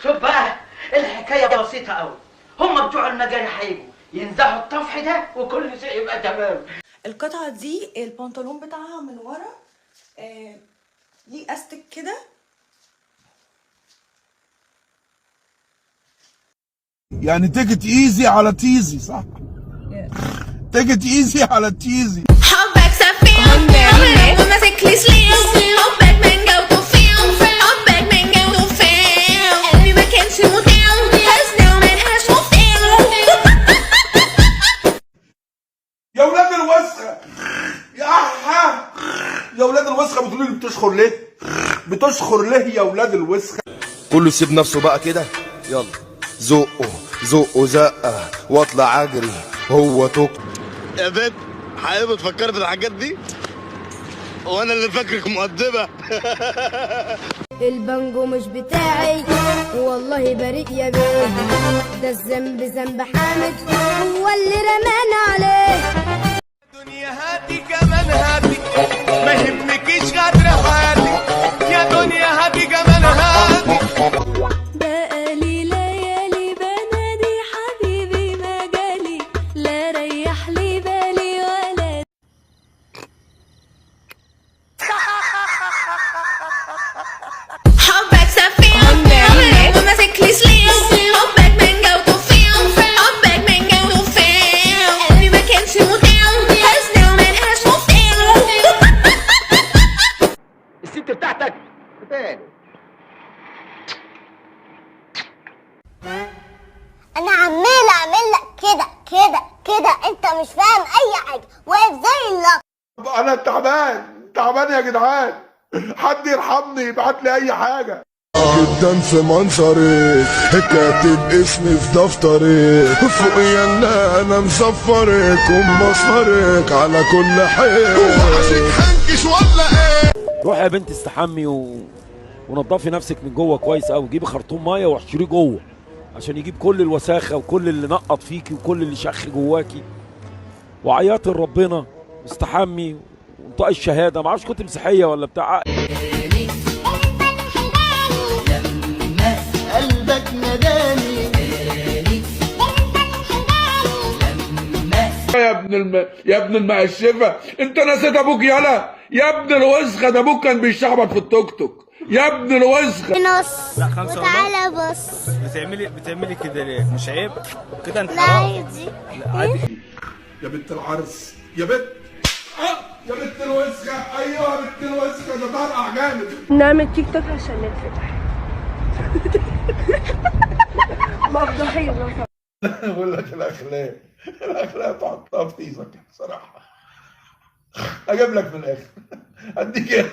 شوف بقى، الحكايه بسيطه قوي. هم بتوع المجاري هيجوا ينزعوا الطفح ده وكل شيء يبقى تمام. القطعه دي البنطلون بتاعها من ورا ليه استك كده. يعني تيكت ايزي على تيزي، صح؟ تيكت ايزي على تيزي. حبك سفيان وماسك لي سليم، حبك من جوته فيهم، حبك من جوته فيهم، قلبي ما كانش مطيع، حزني وما لقاش مفتاح. يا ولاد الوسخه، يا ولاد الوسخه، بتقولوا لي بتشخر ليه؟ بتشخر ليه يا ولاد الوسخه؟ كله يسيب نفسه بقى كده، يلا زقه زقه زقه واطلع اجري هو توك. يا بنت حقيقي بتفكري في الحاجات دي؟ وانا اللي فاكرك مؤدبه. البانجو مش بتاعي والله بريء يا بيه، ده الذنب ذنب حامد هو اللي رمانا عليه. دنيا هاتي كمان هاتي، ما يهمكيش غدر حالي، يا دنيا هاتي كمان هاتي. بقالي ليالي بنادي حبيبي ما جالي، لا ريح لي بالي ولا حبك سفيان وماسك لي سليم، حبك من جوته فيهم، حبك من جوته فيهم، قلبي ما كانش مطيع، حزني وما لقاش مفتاح. الست بتاعتك تاني انا عمال اعمل لك كده كده كده، انت مش فاهم اي حاجه، واقف زي اللق. انا تعبان يا جدعان، حد يرحمني، يبعت لي اي حاجه. جدا في منظرك كاتب اسمي في دفترك، فوقيا انا مزفرك ومبصرك على كل حين. هنكش ولا ايه؟ روحي يا بنت استحمي ونضفي نفسك من جوه كويس قوي، جيبي خرطوم ميه واحشريه جوه عشان يجيب كل الوساخه وكل اللي نقط فيكي وكل اللي شخ جواكي، وعياطي لربنا استحمي وانطقي الشهاده. معرفش كنت مسيحيه ولا بتاع. قلبك نداني يا ابن المقشفه، انت نسيت ابوك يالا؟ يا ابن الوسخه، ده ابوك كان بيشعبط في التوك توك يا ابن الوسخه. نص لا 5 وتعالى بص. بتعملي كده ليه؟ مش عيب كده؟ انت لا عادي. لا عادي. يا بنت العرس، يا بنت الوسخه، ايوه بنت الوسخه، ده طرقع جامد. نعمل تيك توك عشان نتفتح. مفضوحين. بقول لك الاخلاق تحطها في ايدك بصراحه. اجيب لك من الاخر، اديك ايه؟